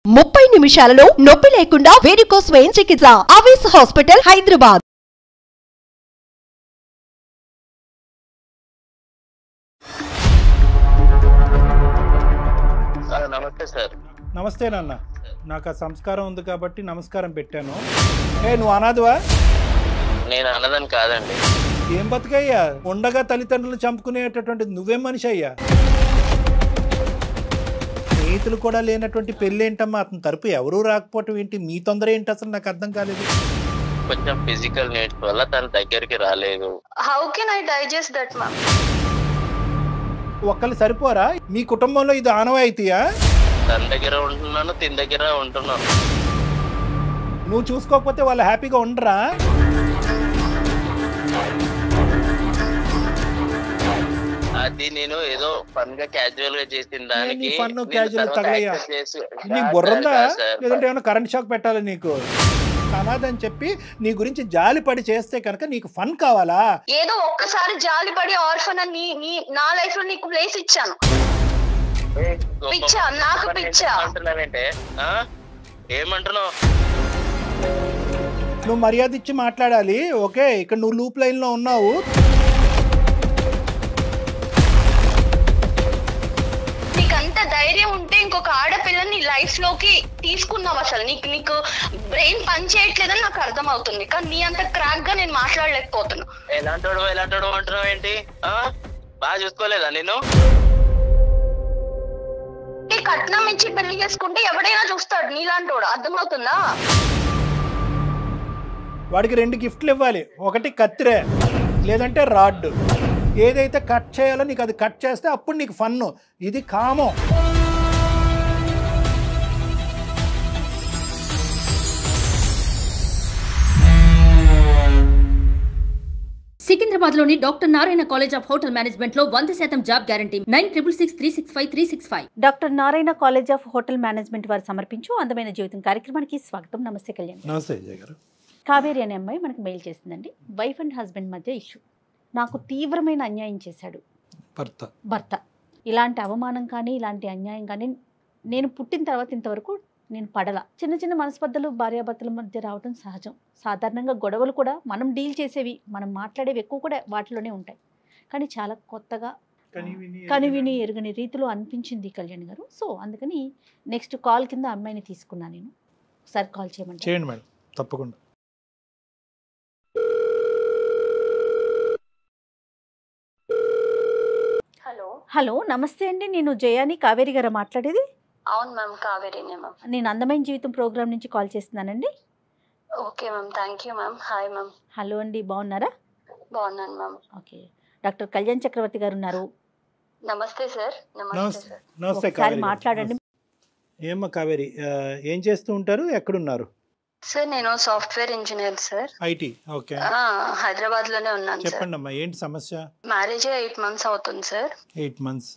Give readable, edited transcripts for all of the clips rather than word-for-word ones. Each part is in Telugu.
30 నిమిషాలలో నొప్పి లేకుండా వేడికోస్ వెయిన్ చికిత్స ఆవేశ హాస్పిటల్ హైదరాబాద్. నమస్తే సార్. నమస్తే నాన్న. నాకు ఆ సంస్కారం ఉంది కాబట్టి నమస్కారం పెట్టాను. నువ్వు అనాథవా? నేను అన్నదని కాదండి. ఏం బతుకయ్యా, ఉండగా తల్లిదండ్రులను చంపుకునేటటువంటి నువ్వేం మనిషి అయ్యా? స్నేహితులు కూడా లేనటువంటి పెళ్ళి ఏంటమ్మా? అతని తరపు ఎవరూ రాకపోవటం ఏంటి? మీ తొందర ఏంటి అసలు? నాకు అర్థం కాలేదు. కొంచెం ఫిజికల్ నీడ్స్ వల్ల తన దగ్గరికి రాలేదు. How can I digest that ma'am? ఒక్కళ్ళు సరిపోరా? మీ కుటుంబంలో ఇది ఆనవాయితీయా? తన దగ్గర ఉంటున్నాను, తిన దగ్గర ఉంటున్నాను. నువ్వు చూసుకోకపోతే వాళ్ళు హ్యాపీగా ఉండరా? అది నేను ఏదో ఫన్ గా క్యాజువల్ గా చేసిన దానికి నీ బుర్రందా? లేదంటే ఏమైనా కరెంట్ షాక్ పెట్టాలి నీకు? అనాథని చెప్పి నీ గురించి జాలిపడి చేస్తే కనుక నీకు ఫన్ కావాలా? ఏదో ఒక్కసారి జాలిపడి ఆర్ఫన్ అని నా లైఫ్ లో నీకు ప్లేస్ ఇచ్చాను. పిచ్చా నాకు పిచ్చా అంటున్నావేంటే? ఏమంటున్నావు? నువ్వు మర్యాద ఇచ్చి మాట్లాడాలి. ఓకే, ఇక్కడ నువ్వు లూప్ లైన్ లో ఉన్నావు. నీకంత ధైర్యం ఉంటే ఇంకొక ఆడపిల్లని లైఫ్ లోకి తీసుకున్నావు. అసలు నీకు బ్రెయిన్ పని చేయట్లేదని నాకు అర్థం అవుతుంది, కానీ నీ అంత క్రాక్ గా నేను మాట్లాడలేకపోతున్నా. ఎలాంటోడు అంటున్నావు ఏంటి? బాగా చూసుకోలేదా నేను? కట్నం ఇచ్చి పెళ్లి చేసుకుంటే ఎవడైనా చూస్తాడు నీలాంటోడు, అర్థమవుతుందా? వాడికి 2 గిఫ్ట్లు ఇవ్వాలి. ఒకటి కత్తిరే, లేదంటే రాడ్. ఏదైతే కట్ చేయాలో నీకు అది కట్ చేస్తే అప్పుడు నీకు ఫన్ను. ఇది కామం. సికింద్రాబాద్ లోని doctor Narayana college of hotel management లో 100% job guarantee. 966365 doctor Narayana college of hotel management వారు సమర్పించు అందమైన జీవితం కార్యక్రమానికి స్వాగతం. నమస్తే కళ్యాణ్. నమస్తే అజయ్ గారు. కావేరి అనే అమ్మాయి మనకు మెయిల్ చేసిందండి. వైఫ్ అండ్ హస్బెండ్ మధ్య ఇష్యూ. నాకు తీవ్రమైన అన్యాయం చేశాడు భర్త. ఇలాంటి అవమానం కానీ ఇలాంటి అన్యాయం కానీ నేను పుట్టిన తర్వాత ఇంతవరకు నేను పడల. చిన్న చిన్న మనస్పర్ధలు భార్యాభర్తల మధ్య రావడం సహజం. సాధారణంగా గొడవలు కూడా మనం డీల్ చేసేవి, మనం మాట్లాడేవి ఎక్కువ కూడా వాటిలోనే ఉంటాయి. కానీ చాలా కొత్తగా కనివిని ఎరుగని రీతిలో అనిపించింది కళ్యాణ్ గారు. సో అందుకని నెక్స్ట్ కాల్ కింద అమ్మాయిని తీసుకున్నాను నేను. ఒకసారి కాల్ చేయండి మేడం, తప్పకుండా. హలో, నమస్తే అండి. నేను జయాని, కావేరి గారు మాట్లాడేది. అవును మ్యామ్, కావేరీనే మ్యామ్. నేను అందమైన జీవితం ప్రోగ్రామ్ నుంచి కాల్ చేస్తున్నానండి. Okay ma'am, thank you ma'am. Hi ma'am. Hello అండి, బాగున్నారా? బాగున్నాను మ్యామ్. ఓకే, డాక్టర్ కళ్యాణ్ చక్రవర్తి గారు ఉన్నారు. నమస్తే సార్. నమస్తే ఒకసారి మాట్లాడండి. ఏమ్మా కావేరి, ఏం చేస్తూ ఉంటారు? ఎక్కడున్నారు? సార్ నేను software engineer sir. IT. Okay, Hyderabad లోనే ఉన్నాను సార్. చెప్పండి అమ్మా, ఏంటి సమస్య? మ్యారేజ్ 8 months అవుతుంది సార్. 8 months.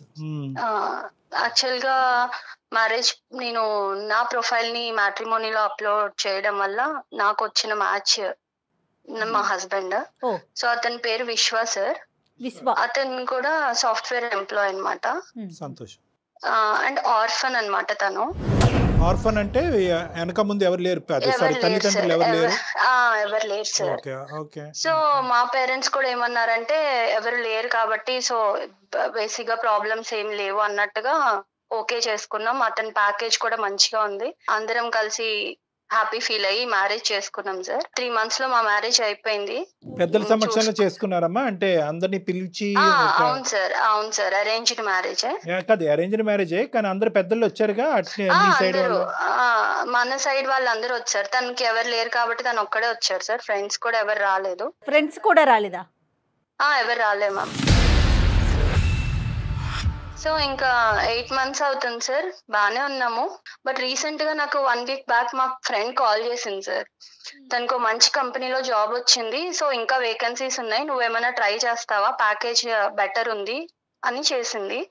యాక్చువల్ గా మ్యారేజ్ నేను నా ప్రొఫైల్ ని మ్యాట్రిమోనీలో అప్లోడ్ చేయడం వల్ల నాకు వచ్చిన మ్యాచ్ మా హస్బెండ్. సో అతని పేరు విశ్వ సార్. అతను కూడా సాఫ్ట్వేర్ ఎంప్లాయ్ అన్నమాట. సంతోషం. అండ్ ఆర్ఫన్ అన్నమాట తను. ఆర్ఫన్ అంటే వెనక ముందు ఎవరు లేరు, తల్లిదండ్రులు ఎవరు లేరు? ఎవరు లేరు సార్. సో మా పేరెంట్స్ కూడా ఏమన్నారంటే ఎవరు లేరు కాబట్టి సో బేసిక్ గా ప్రాబ్లమ్స్ ఏం లేవు అన్నట్టుగా ఓకే చేసుకున్నాం. అతని ప్యాకేజ్ కూడా మంచిగా ఉంది. అందరం కలిసి హ్యాపీ ఫీల్ అయ్యి మ్యారేజ్ చేసుకున్నాం సార్. 3 months లో మా మ్యారేజ్ అయిపోయింది. పెద్దల సమక్షంలో చేసుకున్నారమ్మా? అంటే అందరిని పిలిచి? అవును సార్, అరేంజ్డ్ మ్యారేజ్. కాదు, అరేంజ్డ్ మ్యారేజే, కానీ అందరు పెద్దలు వచ్చారుగా? మన సైడ్ వాళ్ళందరూ వచ్చారు. తనకి ఎవరు లేరు కాబట్టి తను ఒక్కడే వచ్చారు సార్. ఫ్రెండ్స్ కూడా ఎవరు రాలేదు. ఫ్రెండ్స్ కూడా రాలేదా? ఎవరు రాలే మ్యామ్. సో ఇంకా 8 months అవుతుంది సార్, బానే ఉన్నాము. బట్ రీసెంట్ గా నాకు 1 week బ్యాక్ మా ఫ్రెండ్ కాల్ చేసింది సార్. తనకు మంచి కంపెనీలో జాబ్ వచ్చింది, సో ఇంకా వేకెన్సీస్ ఉన్నాయి, నువ్వేమైనా ట్రై చేస్తావా, ప్యాకేజ్ బెటర్ ఉంది అని చేసింది.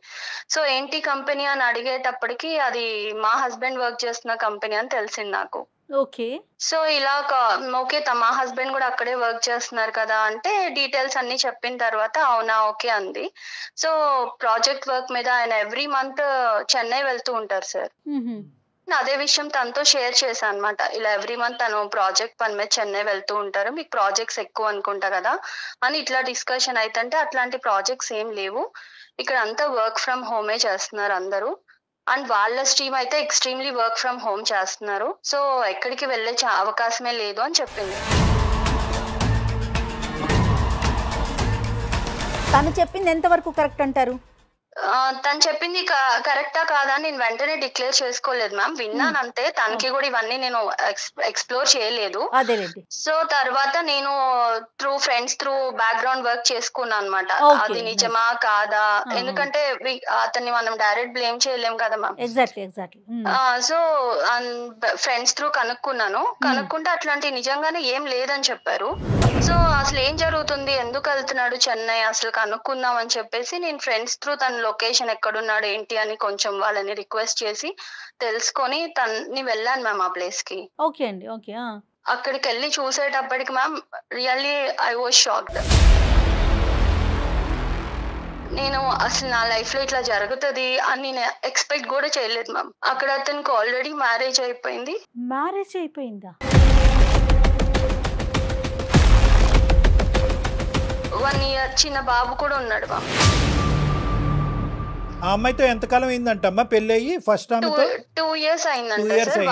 సో ఏంటి కంపెనీ అని అడిగేటప్పటికి అది మా హస్బెండ్ వర్క్ చేస్తున్న కంపెనీ అని తెలిసింది నాకు. ఓకే. సో ఇలా ఓకే మా హస్బెండ్ కూడా అక్కడే వర్క్ చేస్తున్నారు కదా అంటే డీటెయిల్స్ అన్ని చెప్పిన తర్వాత అవునా ఓకే అంది. సో ప్రాజెక్ట్ వర్క్ మీద ఆయన ఎవ్రీ మంత్ చెన్నై వెళ్తూ ఉంటారు సార్. అదే విషయం తనతో షేర్ చేశాను అనమాట. ఇలా ఎవ్రీ మంత్ తను ప్రాజెక్ట్ పని మీద చెన్నై వెళ్తూ ఉంటారు, మీకు ప్రాజెక్ట్స్ ఎక్కువ అనుకుంటా కదా అని ఇట్లా డిస్కషన్ అయితే అట్లాంటి ప్రాజెక్ట్స్ ఏం లేవు, ఇక్కడ అంతా వర్క్ ఫ్రమ్ హోమే చేస్తున్నారు అందరూ. అండ్ వాళ్ళ స్ట్రీమ్ అయితే ఎక్స్ట్రీమ్లీ వర్క్ ఫ్రమ్ హోమ్ చేస్తున్నారు, సో ఎక్కడికి వెళ్ళే అవకాశమే లేదు అని చెప్పింది. తను చెప్పింది ఎంతవరకు కరెక్ట్ అంటారు? తను చెప్పింది కరెక్టా కాదా నేను వెంటనే డిక్లేర్ చేసుకోలేదు మ్యామ్, విన్నాను అంతే. తనకి కూడా ఇవన్నీ నేను ఎక్స్ప్లోర్ చేయలేదు. సో తర్వాత నేను through friends through background work చేసుకున్నాను అనమాట, అది నిజమా కాదా, ఎందుకంటే అతన్ని మనం డైరెక్ట్ బ్లేమ్ చేయలేం కదా మ్యామ్. సో ఫ్రెండ్స్ త్రూ కనుక్కుంటే అట్లాంటి నిజంగానే ఏం లేదని చెప్పారు. సో అసలు ఏం జరుగుతుంది, ఎందుకు వెళ్తున్నాడు చెన్నై అసలు కనుక్కుందాం అని చెప్పేసి నేను ఫ్రెండ్స్ త్రూ తన లొకేషన్ ఎక్కడున్నాడు ఏంటి అని కొంచెం వాళ్ళని రిక్వెస్ట్ చేసి తెలుసుకొని తన్ని వెళ్ళాను మ్యామ్ ఆ ప్లేస్ కి. ఓకే అండి, ఓకే. అక్కడికి వెళ్ళి చూసేటప్పటికి ma'am really I was shocked. నేను అసలు నా లైఫ్ లో ఇట్లా జరుగుతుంది అని నేను ఎక్స్పెక్ట్ కూడా చేయలేదు మ్యామ్. అక్కడ అతనికి ఆల్రెడీ మ్యారేజ్ అయిపోయింది. మ్యారేజ్ అయిపోయిందా? 1 year చిన్న బాబు కూడా ఉన్నాడు మ్యామ్. ఆ అమ్మాయితో ఎంతకాలం అయిందంటమ్మా పెళ్లి అయ్యి? ఫస్ట్ ఆమెతో 2 years అయిందంట సార్.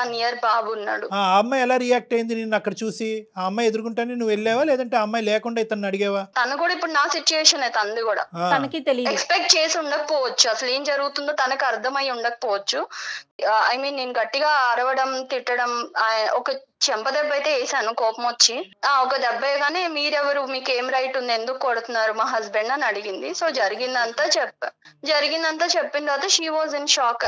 1 year బాబు ఉన్నాడు. ఆ అమ్మాయి ఎలా రియాక్ట్ అయింది నిన్ను అక్కడ చూసి? ఆ అమ్మాయి ఎదుర్కొంటానే నువ్వు వెళ్ళావా, లేదంటే ఆ అమ్మాయి లేకుండా ఇతను అడిగావా? తను కూడా ఇప్పుడు నా సిచ్యుయేషన్ అయితే అంది కూడా తనకి తెలియదు, ఎక్స్పెక్ట్ చేసి ఉండకపోవచ్చు, అసలు ఏం జరుగుతుందో తనకు అర్థమై ఉండకపోవచ్చు. ఐ మీన్ నేను గట్టిగా అరవడం తిట్టడం, ఒక చెంప దెబ్బ అయితే వేసాను కోపం వచ్చి. ఒక దెబ్బ వేయగానే మీరెవరు, మీకు ఏం రైట్ ఉంది, ఎందుకు కొడుతున్నారు మా హస్బెండ్ అని అడిగింది. సో జరిగిందంతా చెప్పిన తర్వాత షీ వాజ్ ఇన్ షాక్.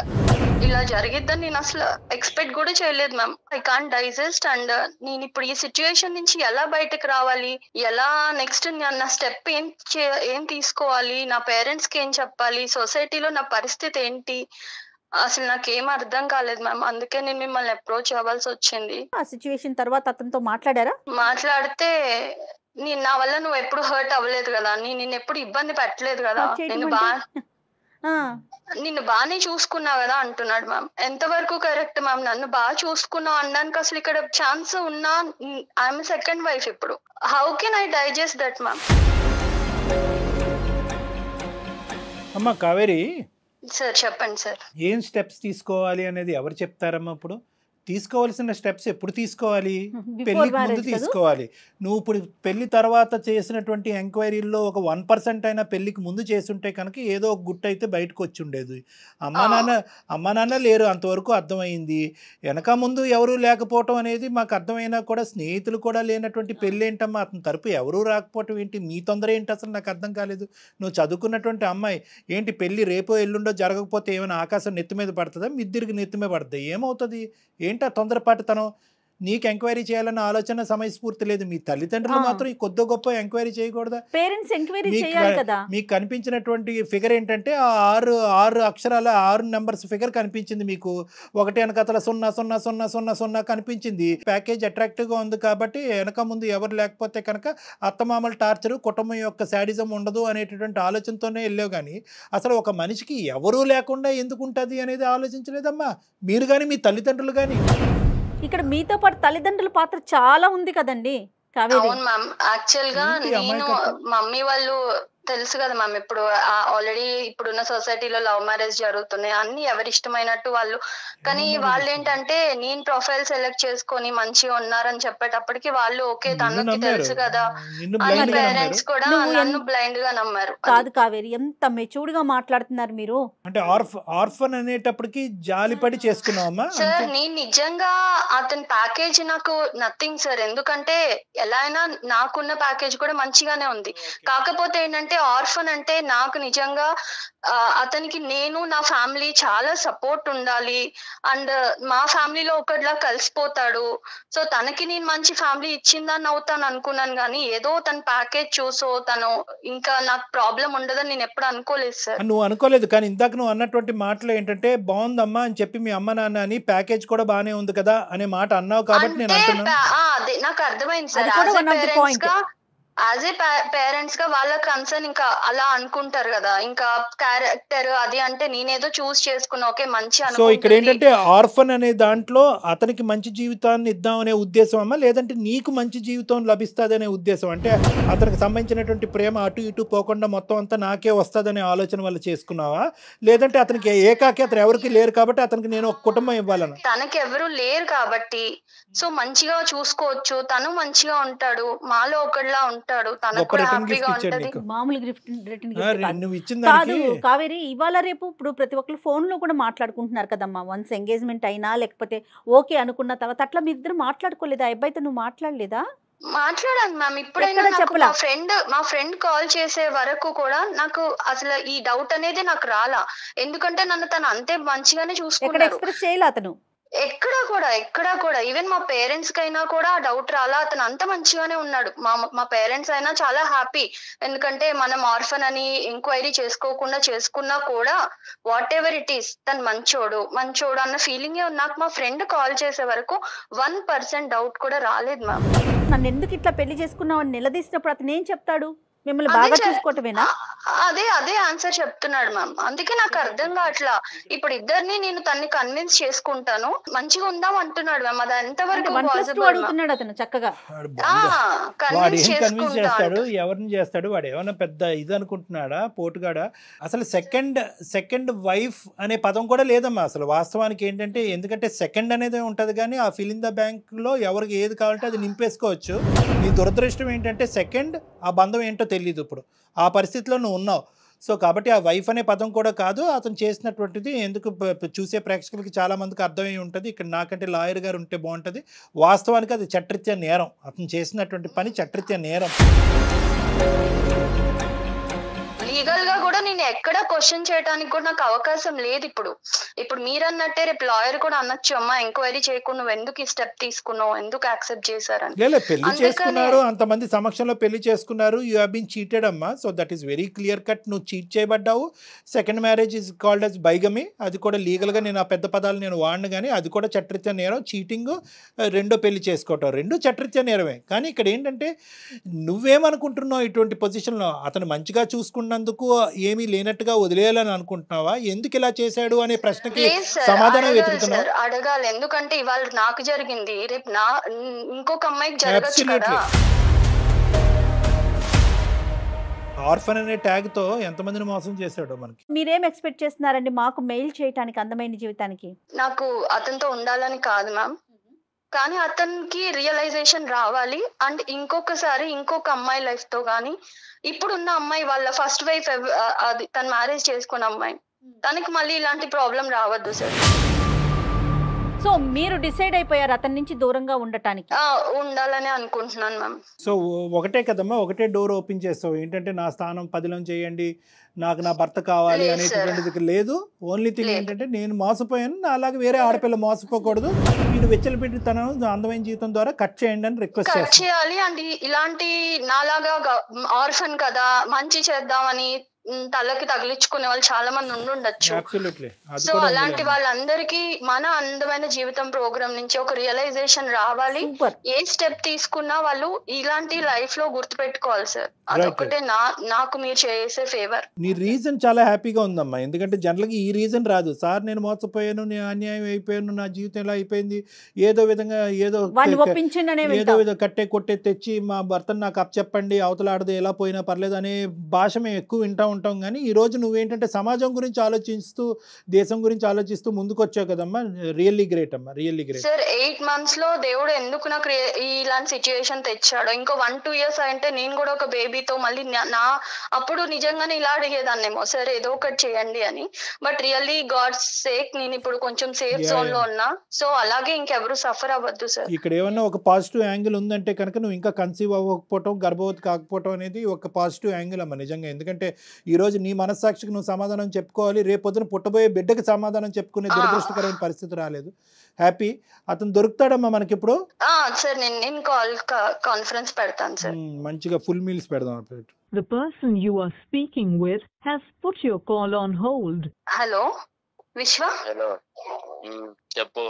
ఇలా జరిగిద్దని నేను అసలు ఎక్స్పెక్ట్ కూడా చేయలేదు ma'am. I can't digest. And నేను ఇప్పుడు ఈ సిచ్యుయేషన్ నుంచి ఎలా బయటకు రావాలి, ఎలా నెక్స్ట్ నా స్టెప్ ఏం తీసుకోవాలి, నా పేరెంట్స్ కి ఏం చెప్పాలి, సొసైటీలో నా పరిస్థితి ఏంటి, అసలు నాకేం అర్థం కాలేదు మ్యామ్. అందుకే నేను మిమ్మల్ని అప్రోచ్ అవ్వాల్సి వచ్చింది. ఆ సిచ్యువేషన్ తర్వాత అతనితో మాట్లాడారా? మాట్లాడితే నా వల్ల నువ్వు ఎప్పుడు హర్ట్ అవ్వలేదు కదా, నేను ఎప్పుడు ఇబ్బంది పెట్టలేదు కదా, నిన్ను బాగానే చూసుకున్నా కదా అంటున్నాడు మ్యామ్. ఎంతవరకు కరెక్ట్ మ్యామ్? నన్ను బాగా చూసుకున్నావు అనడానికి అసలు ఇక్కడ ఛాన్స్ ఉన్నా, ఐఎమ్ సెకండ్ వైఫ్ ఇప్పుడు. How can I digest that ma'am? అమ్మా కావేరి సార్ చెప్పండి సార్. ఏం స్టెప్స్ తీసుకోవాలి అనేది ఎవరు చెప్తారమ్మా? ఇప్పుడు తీసుకోవాల్సిన స్టెప్స్ ఎప్పుడు తీసుకోవాలి? పెళ్లికి ముందు తీసుకోవాలి. నువ్వు ఇప్పుడు పెళ్లి తర్వాత చేసినటువంటి ఎంక్వైరీల్లో ఒక 1% అయినా పెళ్లికి ముందు చేసుంటే కనుక ఏదో ఒక గుట్టు అయితే బయటకు వచ్చి ఉండేది. అమ్మా నాన్న లేరు అంతవరకు అర్థమైంది. వెనక ముందు ఎవరు లేకపోవటం అనేది మాకు అర్థమైనా కూడా స్నేహితులు కూడా లేనటువంటి పెళ్ళి ఏంటమ్మా? అతని తరపు ఎవరూ రాకపోవటం ఏంటి? మీ తొందర ఏంటి అసలు నాకు అర్థం కాలేదు. నువ్వు చదువుకున్నటువంటి అమ్మాయి ఏంటి పెళ్ళి రేపో ఎల్లుండో జరగకపోతే ఏమైనా ఆకాశం నెత్తి మీద పడుతుందా? మిద్దిరికి నెత్తి మీద పడుతుంది? ఏమవుతుంది? ఏంటో తొందరపాటుతనం. నీకు ఎంక్వైరీ చేయాలన్న ఆలోచన సమయస్ఫూర్తి లేదు. మీ తల్లిదండ్రులు మాత్రం ఈ కొద్ది గొప్ప ఎంక్వైరీ చేయకూడదా? పేరెంట్స్ ఎంక్వైరీ చేయాలి కదా. మీకు కనిపించినటువంటి ఫిగర్ ఏంటంటే ఆ 6 అక్షరాల 6 నెంబర్స్ ఫిగర్ కనిపించింది మీకు. ఒకటి వెనకతల 00000 కనిపించింది. ప్యాకేజ్ అట్రాక్టివ్గా ఉంది కాబట్టి వెనక ముందు ఎవరు లేకపోతే కనుక అత్తమామల టార్చరు, కుటుంబం యొక్క శాడిజం ఉండదు అనేటటువంటి ఆలోచనతోనే వెళ్ళావు. కానీ అసలు ఒక మనిషికి ఎవరూ లేకుండా ఎందుకు ఉంటుంది అనేది ఆలోచించలేదమ్మా మీరు కానీ మీ తల్లిదండ్రులు కానీ. ఇక్కడ మీతో పాటు తల్లిదండ్రుల పాత్ర చాలా ఉంది కదండి. అవును మ్యామ్. యాక్చువల్ గా నేను మమ్మీ వాళ్ళు తెలుసు కదా మ్యామ్, ఇప్పుడు ఆల్రెడీ ఇప్పుడున్న సొసైటీలో లవ్ మ్యారేజ్ జరుగుతున్నాయి, అన్ని ఎవరి ఇష్టమైనట్టు వాళ్ళు. కానీ వాళ్ళు ఏంటంటే నేను ప్రొఫైల్ సెలెక్ట్ చేసుకొని మంచిగా ఉన్నారని చెప్పేటప్పటికి వాళ్ళు ఓకే తనకి తెలుసు కదా అని పేరెంట్స్ కూడా నన్ను బ్లైండ్ గా నమ్మారు. కాదు కావేరి, ఎంత మెచ్యూర్డ్ గా మాట్లాడుతున్నారు మీరు. అంటే ఆర్ఫన్ అనేటప్పటికి జాలిపడి చేసుకున్నావమ్మా సార్? నేను నిజంగా అతని ప్యాకేజ్ నాకు నథింగ్ సార్, ఎందుకంటే ఎలా అయినా నాకున్న ప్యాకేజ్ కూడా మంచిగానే ఉంది. కాకపోతే ఏంటంటే ఆర్ఫన్ అంటే నాకు నిజంగా అతనికి నేను నా ఫ్యామిలీ చాలా సపోర్ట్ ఉండాలి, అండ్ మా ఫ్యామిలీలో ఒకటిలా కలిసిపోతాడు. సో తనకి నేను మంచి ఫ్యామిలీ ఇచ్చిందని అవుతాను అనుకున్నాను, కానీ ఏదో తన ప్యాకేజ్ చూసో తను ఇంకా నాకు ప్రాబ్లం ఉండదని నేను ఎప్పుడు అనుకోలేదు సార్. నువ్వు అనుకోలేదు, కానీ ఇందాక నువ్వు అన్నటువంటి మాటలు ఏంటంటే బాగుందమ్మా అని చెప్పి మీ అమ్మ నాన్న అని ప్యాకేజ్ కూడా బానే ఉంది కదా అనే మాట అన్నావు కాబట్టి నేను అంటున్నాను. అదే నాకు అర్థమైంది సార్. యాజ్ ఏ పేరెంట్స్ గా వాళ్ళ కన్సర్న్ ఇంకా అలా అనుకుంటారు కదా, ఇంకా క్యారెక్టర్ అది అంటే నేనేదో చూస్ చేసుకున్నా ఓకే మంచి సో ఇక్కడ ఏంటంటే ఆర్ఫన్ అనే దాంట్లో అతనికి మంచి జీవితాన్ని ఇద్దామనే ఉద్దేశం అమ్మా, లేదంటే నీకు మంచి జీవితం లభిస్తుంది అనే ఉద్దేశం? అంటే అతనికి సంబంధించినటువంటి ప్రేమ అటు ఇటు పోకుండా మొత్తం అంతా నాకే వస్తుందనే ఆలోచన వల్ల చేసుకున్నావా, లేదంటే అతనికి ఏకాకి అతను ఎవరికి లేరు కాబట్టి అతనికి నేను ఒక కుటుంబం ఇవ్వాలని? తనకి ఎవరు లేరు కాబట్టి సో మంచిగా చూసుకోవచ్చు, తను మంచిగా ఉంటాడు, మాలో ఒకళ్ళ ఉంటాడు, తనకు కూడా హ్యాపీగా ఉంటది. మామూలు రిటర్న్ నువ్వు ఇచ్చిన కాదు కావేరి, ఇవాళ రేపు ఇప్పుడు ప్రతి ఒక్కరు ఫోన్ లో కూడా మాట్లాడుకుంటున్నారు కదమ్మా. వన్స్ ఎంగేజ్మెంట్ అయినా లేకపోతే ఓకే అనుకున్న తర్వాత అట్లా మీ ఇద్దరు మాట్లాడుకోలేదా? అబ్బాయితో నువ్వు మాట్లాడలేదా? మాట్లాడాను మ్యామ్. ఇప్పుడైనా చెప్పలా? మా ఫ్రెండ్ కాల్ చేసే వరకు కూడా నాకు అసలు ఈ డౌట్ అనేది నాకు రాలా, ఎందుకంటే నన్ను తను అంతే మంచిగానే చూసుకున్నాడు. ఎక్స్ప్రెస్ చేయలే అతను ఎక్కడా కూడా ఈవెన్ మా పేరెంట్స్ కైనా కూడా ఆ డౌట్ రాలా, అతను అంత మంచిగానే ఉన్నాడు. మా పేరెంట్స్ అయినా చాలా హ్యాపీ, ఎందుకంటే మనం ఆర్ఫన్ అని ఎంక్వైరీ చేసుకోకుండా చేసుకున్నా కూడా వాట్ ఎవర్ ఇట్ ఈస్ తను మంచోడు అన్న ఫీలింగ్ నాకు మా ఫ్రెండ్ కాల్ చేసే వరకు 1% డౌట్ కూడా రాలేదు మ్యామ్. నన్ను ఎందుకు ఇట్లా పెళ్లి చేసుకున్నావు అని నిలదీసినప్పుడు అతను ఏం చెప్తాడు? మిమ్మల్ని బాగా చూసుకోవటమేనా? అదే ఆన్సర్ చెప్తున్నాడు మ్యామ్. అందుకే నాకు అర్థం కావట్లా. ఇప్పుడు ఇద్దరిని నేను తన్ని కన్విన్స్ చేసుకుంటాను, మంచిగా ఉందాం అంటున్నాడు మ్యామ్. అది ఎంతవరకు అడుగుతున్నాడు అతను చక్కగా? వాడు ఏం కన్విన్స్ చేస్తాడు, ఎవరిని చేస్తాడు? వాడు ఏమైనా పెద్ద ఇది అనుకుంటున్నాడా, పోటుగాడా? అసలు సెకండ్ వైఫ్ అనే పదం కూడా లేదమ్మా అసలు వాస్తవానికి. ఏంటంటే ఎందుకంటే సెకండ్ అనేది ఉంటది కానీ ఆ ఫిల్ ఇన్ ద బ్యాంక్ లో ఎవరికి ఏది కావాలంటే అది నింపేసుకోవచ్చు. నీ దురదృష్టం ఏంటంటే సెకండ్ ఆ బంధం ఏంటో తెలియదు. ఇప్పుడు ఆ పరిస్థితిలో నువ్వు ఉన్నావు. సో కాబట్టి ఆ వైఫ్ అనే పదం కూడా కాదు అతను చేసినటువంటిది. ఎందుకు చూసే ప్రేక్షకులకి చాలా మందికి అర్థమై ఉంటుంది. ఇక్కడ నాకంటే లాయర్ గారు ఉంటే బాగుంటుంది. వాస్తవానికి అది చట్టరీత్యా నేరం, అతను చేసినటువంటి పని చట్టరీత్యా నేరం. లీగల్ గా కూడా నేను ఎక్కడ క్వశ్చన్ చేయడానికి కూడా నాకు అవకాశం లేదు. ఇప్పుడు మీరు అన్నట్టే రేపు లాయర్ కూడా అనొచ్చు, అమ్మా ఎంక్వైరీ చేయకుండా నువ్వు ఎందుకు ఈ స్టెప్ తీసుకున్నావు, ఎందుకు యాక్సెప్ట్ చేశారని. పెళ్లి చేసుకున్నారు, అంతమంది సమక్షంలో పెళ్లి చేసుకున్నారు. యూ హావ్ బీన్ చీటెడ్ అమ్మా. So that is very clear cut. నువ్వు చీట్ చేయబడ్డావు. Second marriage is called as bigamy. అది కూడా లీగల్ గా నేను ఆ పెద్ద పదాలు నేను వాడిను కానీ అది కూడా చట్టరీత్యా నేరం. చీటింగ్, రెండో పెళ్లి చేసుకోవటం, రెండు చట్టరీత్యా నేరమే. కానీ ఇక్కడ ఏంటంటే నువ్వేమనుకుంటున్నావు ఇటువంటి పొజిషన్లో? అతను మంచిగా చూసుకున్నందుకు ఏమీ లేనట్టుగా వదిలేయాలని అనుకుంటున్నావా? ఎందుకు ఇలా చేశాడు అనే ప్రశ్నకి సమాధానం వెతుకుతున్నావు. అడగాలి, ఎందుకంటే ఇవాళ నాకు జరిగింది రేపు ఇంకొక అమ్మాయికి జరగచ్చు కదా. ఆర్ఫన్ అనే ట్యాగ్ తో ఎంతమందిని మోసం చేశాడో మనకి. మీరేం ఎక్స్పెక్ట్ చేస్తున్నారండి మాకు మెయిల్ చేయడానికి అందమైన జీవితానికి? నాకు అతనితో ఉండాలని కాదు మ్యామ్, కానీ అతనికి రియలైజేషన్ రావాలి. అండ్ ఇంకొకసారి ఇంకొక అమ్మాయి లైఫ్ తో కానీ ఇప్పుడున్న అమ్మాయి వాళ్ళ ఫస్ట్ వైఫ్ అది తను మ్యారేజ్ చేసుకున్న అమ్మాయి తనకి మళ్ళీ ఇలాంటి ప్రాబ్లం రావద్దు సార్. సో మీరు డిసైడ్ అయిపోయారు అతని నుంచి దూరంగా ఉండటానికి? ఉండాలని అనుకుంటున్నాను మ్యామ్. సో ఒకటే కదమ్మా, ఒకటే డోర్ ఓపెన్ చేస్తావు. ఏంటంటే నా స్థానం 10లో చేయండి, నాకు నా భర్త కావాలి అనేటువంటిది లేదు. ఓన్లీ థింగ్ ఏంటంటే నేను మోసపోయాను, అలాగే వేరే ఆడపిల్ల మోసపోకూడదు. వీడు వెచ్చలపెట్టి తన అందమైన జీవితం ద్వారా కట్ చేయండి అని రిక్వెస్ట్ చేయాలి. అండ్ ఇలాంటి నాలాగా ఆర్ఫన్ కదా మంచి చేద్దామని తలకి తగిలించుకునే వాళ్ళు చాలా మంది ఉండుండొచ్చు. సో అలాంటి వాళ్ళందరికీ మన అందమైన జీవితం ప్రోగ్రామ్ నుంచి ఒక రియలైజేషన్ రావాలి. ఏ స్టెప్ తీసుకున్నా వాళ్ళు ఇలాంటి లైఫ్ లో గుర్తు పెట్టుకోవాలి సార్. అదొకటే నాకు మీరు చేసే ఫేవర్. నీ రీజన్ చాలా హ్యాపీగా ఉందమ్మా. ఎందుకంటే జనరల్ గా ఈ రీజన్ రాదు. సార్ నేను మోసపోయాను, నేను అన్యాయం అయిపోయాను, నా జీవితం ఎలా అయిపోయింది, ఏదో విధంగా ఏదో కట్టే కొట్టే తెచ్చి మా భర్తను నాకు అప్పచెప్పండి, అవతలాడదు ఎలా పోయినా పర్లేదు అనే భాష మేము ఎక్కువ వింటా ఉంటాం. కానీ ఈ రోజు నువ్వేంటంటే సమాజం గురించి ఆలోచిస్తూ దేశం గురించి ఆలోచిస్తూ ముందుకు వచ్చావు కదమ్మా. రియల్లీ గ్రేట్ అమ్మా, రియల్లీ గ్రేట్. సార్ 8 months లో దేవుడు ఎందుకు నాకు ఇలాంటి సిచ్యుయేషన్ తెచ్చాడు. ఇంకో 1-2 years అంటే నేను కూడా ఒక బేబీతో మళ్ళీ అప్పుడు నిజంగానే ఇలా అడిగేదాన్నేమో సార్ ఏదో ఒకటి చేయండి అని. బట్ రియల్లీ గాడ్స్ సేక్ నేను ఇప్పుడు కొంచెం సేఫ్ జోన్ లో ఉన్నా. సో అలాగే ఇంకెవరు సఫర్ అవ్వద్దు సార్. ఇక్కడ ఏమన్నా ఒక పాజిటివ్ యాంగిల్ ఉందంటే కనుక నువ్వు ఇంకా కన్సీవ్ అవ్వకపోవటం, గర్భవతి కాకపోవటం అనేది ఒక పాజిటివ్ యాంగిల్ అమ్మా నిజంగా. ఎందుకంటే ఈ రోజు నీ మనస్సాక్షికి నువ్వు సమాధానం చెప్పుకోవాలి. రేపొద్దున పుట్టబోయే బిడ్డకి సమాధానం చెప్పుకునే దురదృష్టకరమైన పరిస్థితి రాలేదు. హ్యాపీ. అతను దొరుకుతాడమ్మా మనకి ఇప్పుడు? సార్ నేను కాన్ఫరెన్స్ పెడతాను సార్. మంచిగా ఫుల్ మీల్స్ పెడదాం. The person you are speaking with has put your call on hold. Hello విశ్వ. హలో చెప్పు.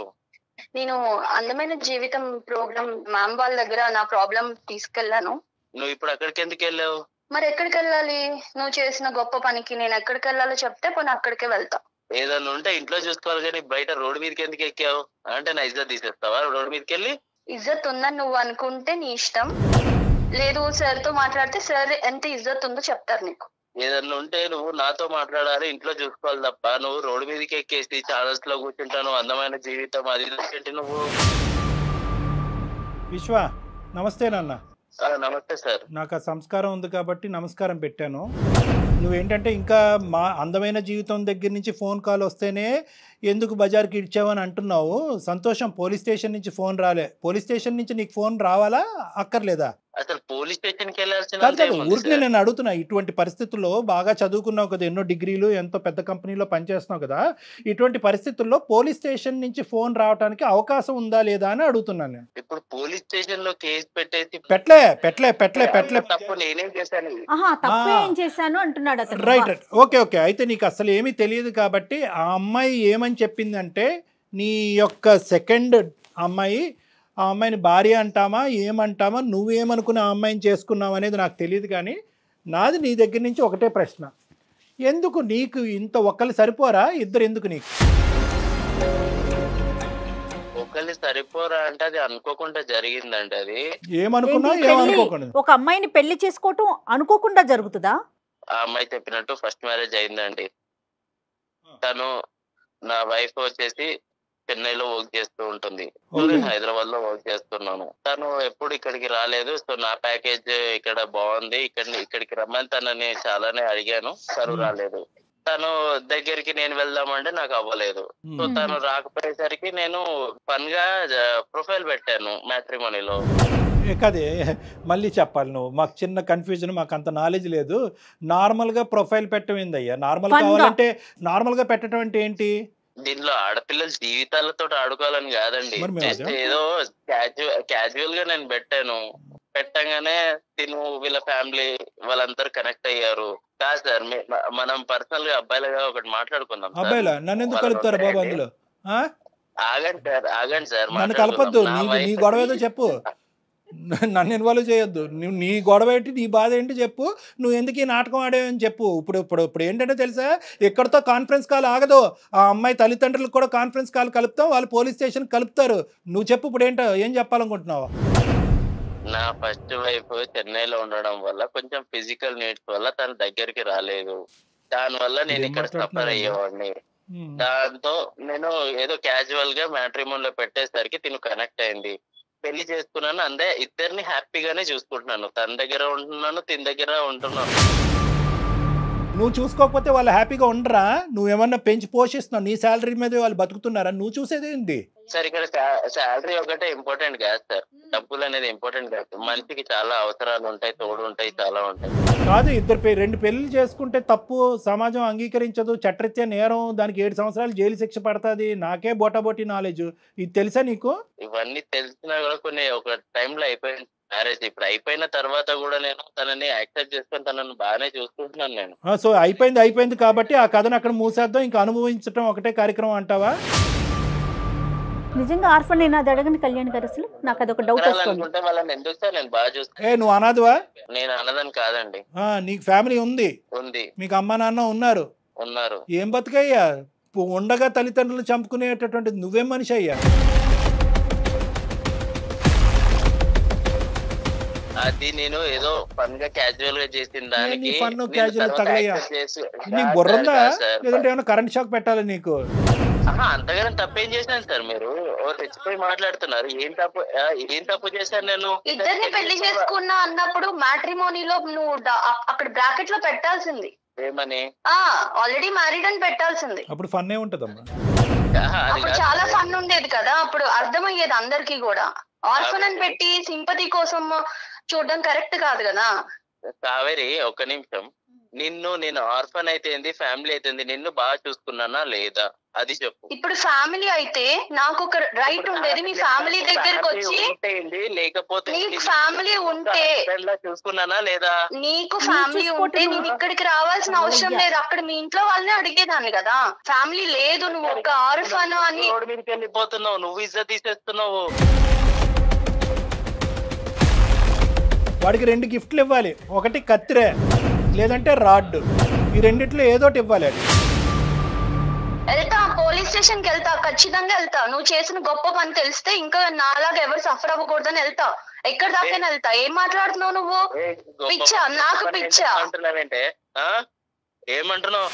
నేను అందమైన జీవితం ప్రోగ్రామ్ మ్యామ్ వాళ్ళ దగ్గర నా ప్రాబ్లం తీసుకెళ్లాను. నువ్వు ఇప్పుడు అక్కడికి ఎందుకు వెళ్ళావు? మరి ఎక్కడికి వెళ్ళాలి? నువ్వు చేసిన గొప్ప పనికి నేను ఎక్కడికి వెళ్ళాలో చెప్తే పోనీ అక్కడికే వెళ్తా. ఏదన్నా ఉంటే ఇంట్లో చూసుకోవాలి కానీ బయట రోడ్డు మీదకి ఎందుకు ఎక్కావు? అంటే నా ఇజ్జత్ తీసేస్తావా రోడ్డు మీదకి వెళ్ళి? ఇజ్జత్ ఉందని నువ్వు అనుకుంటే నీ ఇష్టం, లేదు సార్ తో మాట్లాడితే సార్ ఎంత ఇజ్జత్ ఉందో చెప్తారు నీకు. ఏదన్నా ఉంటే నువ్వు నాతో మాట్లాడాలి, ఇంట్లో చూసుకోవాలి తప్ప నువ్వు రోడ్డు మీదకి ఎక్కేసి ఛానల్స్ లో కూర్చుంటాను అందమైన జీవితం అది ఏంటి నువ్వు? విశ్వ నమస్తే నాన్న. నమస్తే సార్. నాకు ఆ సంస్కారం ఉంది కాబట్టి నమస్కారం పెట్టాను. నువ్వేంటంటే ఇంకా మా అందమైన జీవితం దగ్గర నుంచి ఫోన్ కాల్ వస్తేనే ఎందుకు బజార్కి ఇచ్చావని అంటున్నావు. సంతోషం, పోలీస్ స్టేషన్ నుంచి ఫోన్ రాలే. పోలీస్ స్టేషన్ నుంచి నీకు ఫోన్ రావాలా అక్కర్లేదా? అసలు పోలీస్ స్టేషన్ కి వెళ్ళాల్సిన కాదు ఊరికి నేను అడుగుతున్నా. ఇటువంటి పరిస్థితుల్లో బాగా చదువుకున్నావు కదా, ఎన్నో డిగ్రీలు, ఎంతో పెద్ద కంపెనీలో పనిచేస్తున్నావు కదా, ఇటువంటి పరిస్థితుల్లో పోలీస్ స్టేషన్ నుంచి ఫోన్ రావడానికి అవకాశం ఉందా లేదా అని అడుగుతున్నాను నేను. ఇప్పుడు పోలీస్ స్టేషన్ లో కేసు పెట్టేసి పెట్టలే తప్పు నేనేం చేశాను? అంటున్నాడు అతను. రైట్. ఓకే అయితే నీకు అసలు ఏమీ తెలియదు కాబట్టి ఆ అమ్మాయి ఏమని చెప్పిందంటే నీ యొక్క సెకండ్ అమ్మాయి, ఆ అమ్మాయిని భార్య అంటామా ఏమంటామా, నువ్వేమనుకుని ఆ అమ్మాయిని చేసుకున్నావు అనేది నాకు తెలియదు. కానీ నాది నీ దగ్గర నుంచి ఒకటే ప్రశ్న, ఎందుకు నీకు ఇంత ఒక్కళ్ళు సరిపోరా, ఇద్దరు ఎందుకు నీకు? ఒకళ్ళు సరిపోరా అంటే అది అనుకోకుండా జరిగిందండి. అది ఏమనుకున్నా ఏమనుకోకుండా ఒక అమ్మాయిని పెళ్లి చేసుకోవటం అనుకోకుండా జరుగుతుందా? ఆ అమ్మాయి చెప్పినట్టు ఫస్ట్ మ్యారేజ్ అయిందండి. తను నా వైఫ్ వచ్చేసి చెన్నైలో వర్క్ చేస్తూ ఉంటుంది, నేను హైదరాబాద్ లో వర్క్ చేస్తున్నాను. తను ఎప్పుడు ఇక్కడికి రాలేదు. సో నా ప్యాకేజ్ ఇక్కడ బాగుంది, ఇక్కడికి రమ్మని తనని చాలానే అడిగాను, తను రాలేదు. తను దగ్గరికి నేను వెళ్దామంటే నాకు అవ్వలేదు. సో తను రాకపోయేసరికి నేను ఫన్ గా ప్రొఫైల్ పెట్టాను మ్యాట్రిమోనీలో. కదే మళ్ళీ చెప్పాలి నువ్వు, మాకు చిన్న కన్ఫ్యూజన్, మాకు అంత నాలెడ్జ్ లేదు. నార్మల్గా ప్రొఫైల్ పెట్టడం ఏందయ్యా? నార్మల్ కావాలంటే నార్మల్గా పెట్టడం అంటే ఏంటి? దీనిలో ఆడపిల్లల జీవితాలతో ఆడుకోవాలని కాదండి, జస్ట్ ఏదో క్యాజువల్ గా నేను పెట్టాను. పెట్టగానే తిను వీళ్ళ ఫ్యామిలీ వాళ్ళందరూ కనెక్ట్ అయ్యారు. కాదు సార్, మనం పర్సనల్ గా అబ్బాయిలుగా ఒకటి మాట్లాడుకుందాం. అబ్బాయిలా? నన్ను ఎందుకు కలుపుతారు బాబు అందులో? ఆగండి సార్, నన్ను కలపద్దు. నీ గొడవ ఏదో చెప్పు, నన్ను ఇన్వాల్వ్ చేయొద్దు. నీ గొడవ ఏంటి, నీ బాధ ఏంటి చెప్పు. నువ్వు ఎందుకు ఈ నాటకం ఆడేవని చెప్పు. ఇప్పుడు ఏంటంటే తెలుసా, ఎక్కడితో కాన్ఫరెన్స్ కాల్ ఆగదు. ఆ అమ్మాయి తల్లిదండ్రులకు కూడా కాన్ఫరెన్స్ కాల్ కలుపుతాం, వాళ్ళు పోలీస్ స్టేషన్ కలుపుతారు. నువ్వు చెప్పు ఇప్పుడు ఏంటో, ఏం చెప్పాలనుకుంటున్నావు? నా ఫస్ట్ వైఫ్ చెన్నైలో ఉండడం వల్ల కొంచెం ఫిజికల్ నీడ్స్ వల్ల తన దగ్గరికి రాలేదు. దానివల్ల నేను ఇక్కడ సఫర్ అయ్యేవాడిని. దాంతో నేను ఏదో క్యాజువల్ గా మ్యాట్రిమోన్ లో పెట్టేసరికి తిను కనెక్ట్ అయింది. పెళ్లి చేసుకున్నాను, అందే ఇద్దరిని హ్యాపీగానే చూసుకుంటున్నాను. తన దగ్గర ఉంటున్నాను, తిన దగ్గర ఉంటున్నాను. నువ్వు చూసుకోకపోతే వాళ్ళు హ్యాపీగా ఉండరా? నువ్వేమన్నా పెంచి పోషిస్తున్నావు, నీ శాలరీ మీద వాళ్ళు బతుకుతున్నారా? నువ్వు చూసేది ఏంటి సార్? ఇక్కడ శాలరీ ఒకటే ఇంపార్టెంట్ కాదు సార్, డబ్బులు అనేది ఇంపార్టెంట్ కాదు. మనిషికి చాలా అవసరాలు ఉంటాయి, తోడు ఉంటాయి, చాలా ఉంటాయి. కాదు, రెండు పెళ్లి చేసుకుంటే తప్పు, సమాజం అంగీకరించదు, చట్టరీత్యా నేరం, దానికి 7 సంవత్సరాలు జైలు శిక్ష పడుతుంది. నాకే బోటాబోటీ నాలెడ్జ్, ఇది తెలుసా నీకు? ఇవన్నీ తెలిసినా కూడా కొన్ని ఒక టైంలో అయిపోయింది మ్యారేజ్. ఇప్పుడు అయిపోయిన తర్వాత కూడా నేను తనని యాక్సెప్ట్ చేసుకొని తనని బాగానే చూసుకుంటున్నాను నేను. సో అయిపోయింది కాబట్టి ఆ కథను అక్కడ మూసేద్దాం, ఇంకా అనుభవించడం ఒకటే కార్యక్రమం అంటావా? నిజంగా ఆర్ఫన్ నేను అది అడగని కళ్యాణ్ గారు, అసలు నాకు అదొక డౌట్ వస్తుంది. వాళ్ళని ఎందుకు సార్ నేను బాగా చూస్తాను. నువ్వు అనాథవా? నేను అన్నదని కాదండి. నీకు ఫ్యామిలీ ఉంది? ఉంది. మీకు అమ్మ నాన్న ఉన్నారు? ఉన్నారు. ఏం బతుకయ్యా, ఉండగా తల్లిదండ్రులు చంపుకునేటటువంటి నువ్వేం మనిషి అయ్యా? అది నేను ఏదో ఫన్ గా క్యాజువల్ గా చేసిన దానికి నీకు బుర్రందా, లేదంటే ఏమైనా కరెంట్ షాక్ పెట్టాలి నీకు? అంతగానే తప్పేం చేశాను సార్? మీరు తెచ్చిపోయి మాట్లాడుతున్నారు. ఏం తప్పు చేశాను నేను? ఇద్దరిని పెళ్లి చేసుకున్నా అన్నప్పుడు మ్యాట్రిమోనీలో నువ్వు అక్కడ బ్రాకెట్ లో పెట్టాల్సింది ఏమని? ఆల్రెడీ మ్యారీడ్ అని పెట్టాల్సింది. అప్పుడు ఫన్ ఏ ఉంటదమ్మా, అప్పుడు చాలా ఫన్ ఉండేది కదా, అప్పుడు అర్థమయ్యేది అందరికి కూడా. ఆర్ఫన్ అని పెట్టి సింపతి కోసం చూడడం కరెక్ట్ కాదు కదా. కావేరి ఒక్క నిమిషం, నేను ఆర్ఫన్ అయితే ఫ్యామిలీ అయితే నిన్ను బాగా చూసుకున్నానా లేదా అది చెప్పు. ఇప్పుడు ఫ్యామిలీ అయితే నాకు ఒక రైట్ ఉండేది మీ ఫ్యామిలీ దగ్గరకు వచ్చి, లేకపోతే నీకు ఫ్యామిలీ ఉంటే చూసుకున్నానా లేదా? నీకు ఫ్యామిలీ ఉంటే నేను ఇక్కడికి రావాల్సిన అవసరం లేదు, అక్కడ మీ ఇంట్లో వాళ్ళని అడిగేదాన్ని కదా. ఫ్యామిలీ లేదు, నువ్వు ఒక ఆర్ఫన్ అని రోడ్డు మీదకి వెళ్ళిపోతున్నావు, నువ్వు ఇజ్జత్ తీసేస్తున్నావు. వాడికి 2 గిఫ్ట్లు ఇవ్వాలి. ఒకటి కత్తిరే, లేదంటే రాడ్. ఈ రెండిట్లో ఏదోటి ఇవ్వాలి. వెళ్తా, పోలీస్ స్టేషన్ కి వెళ్తా, ఖచ్చితంగా వెళ్తా. నువ్వు చేసిన గొప్ప పని తెలిస్తే ఇంకా నాలాగా ఎవరు సఫర్ అవ్వకూడదని వెళ్తా. ఎక్కడ దాకా వెళ్తా. ఏం మాట్లాడుతున్నావు నువ్వు? పిచ్చా, నాకు పిచ్చా అంటున్నావేంటే? ఏమంటున్నావు?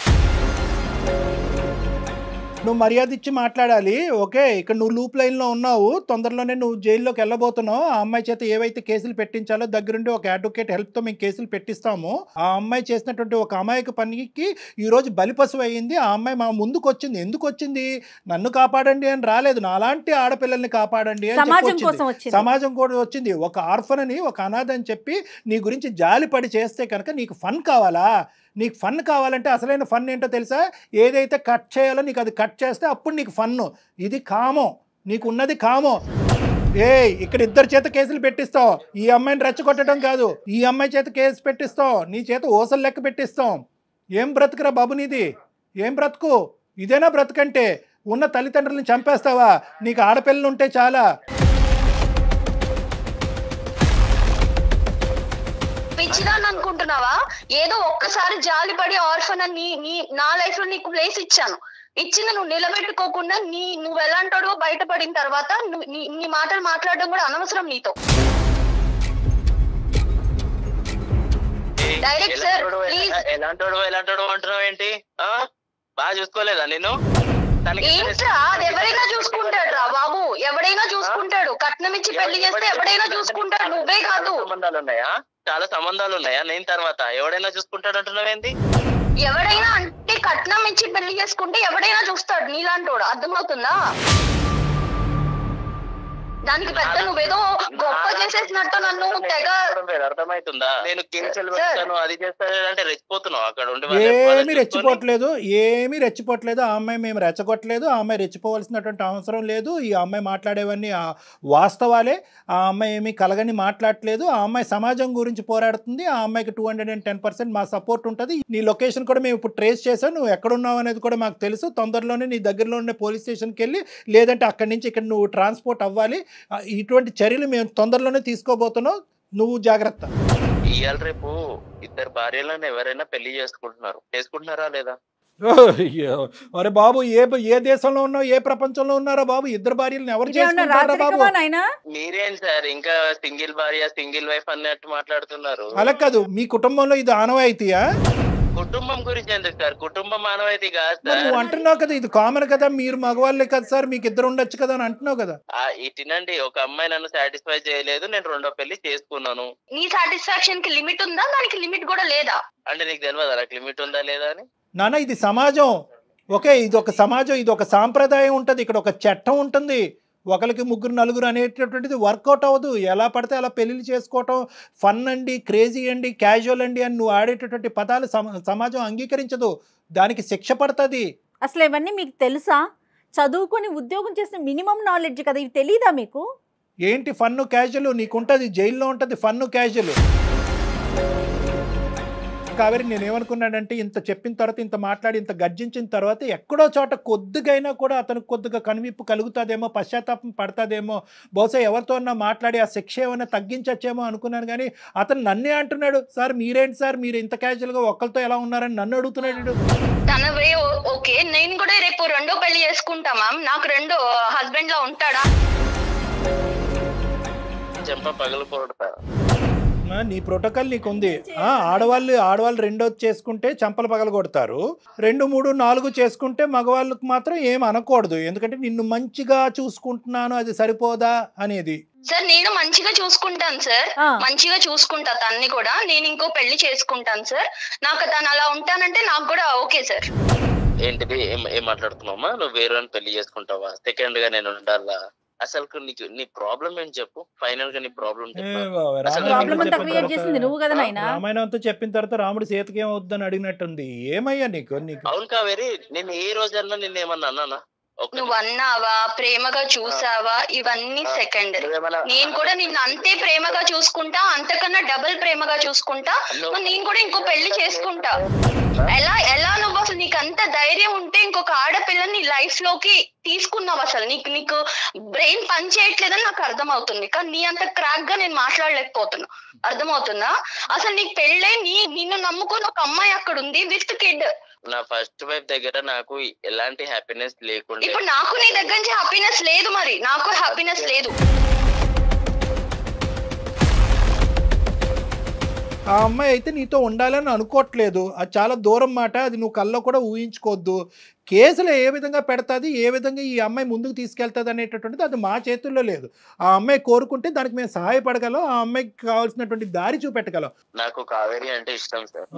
నువ్వు మర్యాద ఇచ్చి మాట్లాడాలి. ఓకే, ఇక్కడ నువ్వు లూప్ లైన్లో ఉన్నావు, తొందరలోనే నువ్వు జైల్లోకి వెళ్ళబోతున్నావు. ఆ అమ్మాయి చేత ఏవైతే కేసులు పెట్టించాలో దగ్గరుండి ఒక అడ్వకేట్ హెల్ప్తో మేము కేసులు పెట్టిస్తాము. ఆ అమ్మాయి చేసినటువంటి ఒక అమాయక పనికి ఈరోజు బలిపశువు అయ్యింది. ఆ అమ్మాయి మా ముందుకు వచ్చింది. ఎందుకు వచ్చింది? నన్ను కాపాడండి అని రాలేదు, నాలాంటి ఆడపిల్లల్ని కాపాడండి అని చెప్పి సమాజం కూడా వచ్చింది. ఒక ఆర్ఫన్ అని, ఒక అనాథ అని చెప్పి నీ గురించి జాలిపడి చేస్తే కనుక నీకు ఫన్ కావాలా? నీకు ఫన్ కావాలంటే అసలైన ఫన్ ఏంటో తెలుసా? ఏదైతే కట్ చేయాలో నీకు అది కట్ చేస్తే అప్పుడు నీకు ఫన్ను. ఇది కామం, నీకు ఉన్నది కామం. ఇక్కడ 2 చేత కేసులు పెట్టిస్తావు. ఈ అమ్మాయిని రెచ్చగొట్టడం కాదు, ఈ అమ్మాయి చేత కేసు పెట్టిస్తావు, నీ చేత ఓసలు లెక్క పెట్టిస్తాం. ఏం బ్రతుకురా బాబు నీది? ఏం బ్రతుకు? ఇదేనా బ్రతుకంటే? ఉన్న తల్లిదండ్రులను చంపేస్తావా? నీకు ఆడపిల్లలు ఉంటే చాలా. పిచ్చిదాన్ని అనుకుంటున్నావా? ఏదో ఒక్కసారి జాలిపడి ఆర్ఫన్ అని నా లైఫ్ లో నీకు ప్లేస్ ఇచ్చాను. ఇచ్చింది నువ్వు నిలబెట్టుకోకుండా నువ్వు ఎలాంటాడో బయటపడిన తర్వాత నీ మాటలు మాట్లాడడం కూడా అనవసరం నీతో. Direct sir please. ఎలాంటాడో అంటున్నావు ఏంటి? బాగా చూసుకోలేదా నేను? ఏంట్రా, అది ఎవరైనా చూసుకుంటాడు రా బాబు, ఎవడైనా చూసుకుంటాడు. కట్నం ఇచ్చి పెళ్లి చేస్తే ఎవడైనా చూసుకుంటాడు, నువ్వే కాదు. సంబంధాలు ఉన్నాయా? చాలా సంబంధాలు ఉన్నాయా? నేను తర్వాత ఎవడైనా చూసుకుంటాడు అంటున్నావేంటి? ఎవడైనా అంటే కట్నం ఇచ్చి పెళ్లి చేసుకుంటే ఎవడైనా చూస్తాడు నీలాంటోడు. అర్థమవుతుందా? దానికి పెద్ద నువ్వేదో గొప్ప చేసేసినట్టు నన్ను తెగ అర్థమవుతుందా? నేను కేసులు పెడతాను, అది చేస్తానంటే రెచ్చిపోతున్నావు. అక్కడ ఉండి ఏమీ రెచ్చిపోవట్లేదు. ఆ అమ్మాయి మేము రెచ్చగొట్టలేదు. ఆ అమ్మాయి రెచ్చిపోవాల్సినటువంటి అవసరం లేదు. ఈ అమ్మాయి మాట్లాడేవన్నీ వాస్తవాలే. ఆ అమ్మాయి ఏమీ కలగని మాట్లాడలేదు. ఆ అమ్మాయి సమాజం గురించి పోరాడుతుంది. ఆ అమ్మాయికి 210% మా సపోర్ట్ ఉంటుంది. నీ లొకేషన్ కూడా మేము ఇప్పుడు ట్రేస్ చేసాం. నువ్వు ఎక్కడున్నావు అనేది కూడా మాకు తెలుసు. తొందరలోనే నీ దగ్గరలో ఉన్న పోలీస్ స్టేషన్కి వెళ్ళి, లేదంటే అక్కడి నుంచి ఇక్కడ నువ్వు ట్రాన్స్పోర్ట్ అవ్వాలి. ఇటువంటి చర్యలు మేము తొందరలోనే తీసుకోబోతున్నాం. నువ్వు జాగ్రత్త. ఇవాళ రేపు 2 భార్యలను ఎవరైనా పెళ్లి చేసుకుంటున్నారా లేదా? అరే బాబు, ఏ దేశంలో ఉన్నావు, ఏ ప్రపంచంలో ఉన్నారా బాబు? 2 భార్యలను ఎవరు చేసుకుంటారా బాబు? మీరేం సార్ ఇంకా సింగిల్ భార్య సింగిల్ వైఫ్ అన్నట్టు మాట్లాడుతున్నారు? అలా కాదు, మీ కుటుంబంలో ఇది ఆనవాయితీయా? కుటుంబం గురించి ఎందుకు సార్? కుటుంబం ఆనవాయితీ కాదు సార్. నువ్వు అంటున్నావు కదా ఇది కామన్ కదా, మీరు మగవాళ్ళే కదా సార్, మీకు 2 ఉండొచ్చు కదా అని అంటున్నావు కదా. ఇటినండి, ఒక అమ్మాయి నన్ను సాటిస్ఫై చేయలేదు, నేను 2వ పెళ్లి చేసుకున్నాను. నీ సాటిస్ఫాక్షన్ కి లిమిట్ ఉందా? దానికి లిమిట్ కూడా లేదా? అంటే నీకు తెలియదు నాకు లిమిట్ ఉందా లేదా అని? నాన్న, ఇది సమాజం. ఓకే, ఇది ఒక సమాజం, ఇది ఒక సాంప్రదాయం ఉంటుంది, ఇక్కడ ఒక చట్టం ఉంటుంది. ఒకరికి 3 4 అనేటటువంటిది వర్కౌట్ అవ్వదు. ఎలా పడితే అలా పెళ్ళిళ్ళు చేసుకోవటం ఫన్ అండి, క్రేజీ అండి, క్యాజువల్ అండి అని నువ్వు ఆడేటటువంటి పదాలు సమాజం అంగీకరించదు. దానికి శిక్ష పడుతుంది. అసలు ఇవన్నీ మీకు తెలుసా? చదువుకొని ఉద్యోగం చేసిన మినిమం నాలెడ్జ్ కదా, ఇవి తెలీదా మీకు? ఏంటి ఫన్ను క్యాజువల్? నీకుంటుంది, జైల్లో ఉంటుంది ఫన్ను క్యాజువల్. కావేరి, నేనేమనుకున్నానంటే ఇంత చెప్పిన తర్వాత, ఇంత మాట్లాడి, ఇంత గర్జించిన తర్వాత ఎక్కడో చోట కొద్దిగైనా కూడా అతనికి కొద్దిగా కనువిప్పు కలుగుతుందేమో, పశ్చాత్తాపం పడుతుందేమో, బహుశా ఎవరితో మాట్లాడి ఆ శిక్ష ఏమైనా తగ్గించచ్చేమో అనుకున్నాను. కానీ అతను నన్నే అంటున్నాడు, సార్ మీరేంటి సార్, మీరు ఇంత క్యాజువల్గా ఒక్కరితో ఎలా ఉన్నారని నన్ను అడుగుతున్నాడు. తన వే ఓకే, నేను కూడా రేపు 2వ పెళ్లి చేసుకుంటా మ్యామ్. నాకు 2 హస్బెండ్ లా ఉంటాడా? చెంప పగలకూడదా? నీ ప్రోటోకాల్ నీకుంది. ఆడవాళ్ళు 2వ చేసుకుంటే చంపలు పగల కొడతారు, 2 3 4 చేసుకుంటే మగవాళ్ళకు మాత్రం ఏం అనకూడదు. ఎందుకంటే నిన్ను మంచిగా చూసుకుంటున్నాను, అది సరిపోదా అనేది. సార్ నేను మంచిగా చూసుకుంటాను సార్, మంచిగా చూసుకుంటా తన్ని కూడా. నేను ఇంకో పెళ్లి చేసుకుంటాను సార్. నాకు తను అలా ఉంటానంటే నాకు కూడా ఓకే సార్. ఏంటిది? ఏం మాట్లాడుతున్నావమ్మా? నువ్వు వేరే పెళ్లి చేసుకుంటావా? సెకండ్ గా నేను ఉండాలా? అసలు నీ ప్రాబ్లం ఏంటి చెప్పు. ఫైనల్ గా నీ ప్రాబ్లం రామాయణంతో చెప్పిన తర్వాత రాముడు సీతకి ఏమవుద్దని అడిగినట్టుంది. ఏమయ్యా నీకు? అవును కావేరి, నేను ఏ రోజన్నా నిన్నేమన్నా అన్నానా? నువ్వు అన్నావా, ప్రేమగా చూసావా, ఇవన్నీ సెకండ్. నేను కూడా నిన్ను అంతే ప్రేమగా చూసుకుంటా, అంతకన్నా డబుల్ ప్రేమగా చూసుకుంటా. నేను కూడా ఇంకో పెళ్లి చేసుకుంటా. ఎలా నువ్వు అసలు నీకు అంత ధైర్యం ఉంటే ఇంకొక ఆడపిల్లని లైఫ్ లోకి తీసుకున్నావు? అసలు నీకు బ్రెయిన్ పని చేయట్లేదని నాకు అర్థమవుతుంది, కానీ నీ అంత క్రాక్ గా నేను మాట్లాడలేకపోతున్నా. అర్థమవుతుందా? అసలు నీకు పెళ్ళే, నిన్ను నమ్ముకుని ఒక అమ్మాయి అక్కడ ఉంది విత్ కిడ్. నా ఫస్ట్ వైఫ్ దగ్గర నాకు ఎలాంటి హ్యాపీనెస్ లేకుండా, ఇప్పుడు నాకు నీ దగ్గర నుంచి హ్యాపీనెస్ లేదు, మరి నాకు హ్యాపీనెస్ లేదు. ఆ అమ్మాయి అయితే నీతో ఉండాలని అనుకోవట్లేదు, అది చాలా దూరం మాట, అది నువ్వు కల్లో కూడా ఊహించుకోవద్దు. కేసులు ఏ విధంగా పెడతాది, ఏ విధంగా ఈ అమ్మాయి ముందుకు తీసుకెళ్తుంది అనేటటువంటిది అది మా చేతుల్లో లేదు. ఆ అమ్మాయి కోరుకుంటే దానికి మేము సహాయపడగలం, ఆ అమ్మాయికి కావాల్సినటువంటి దారి చూపెట్టగలం. నాకు కావేరి అంటే ఇష్టం సార్,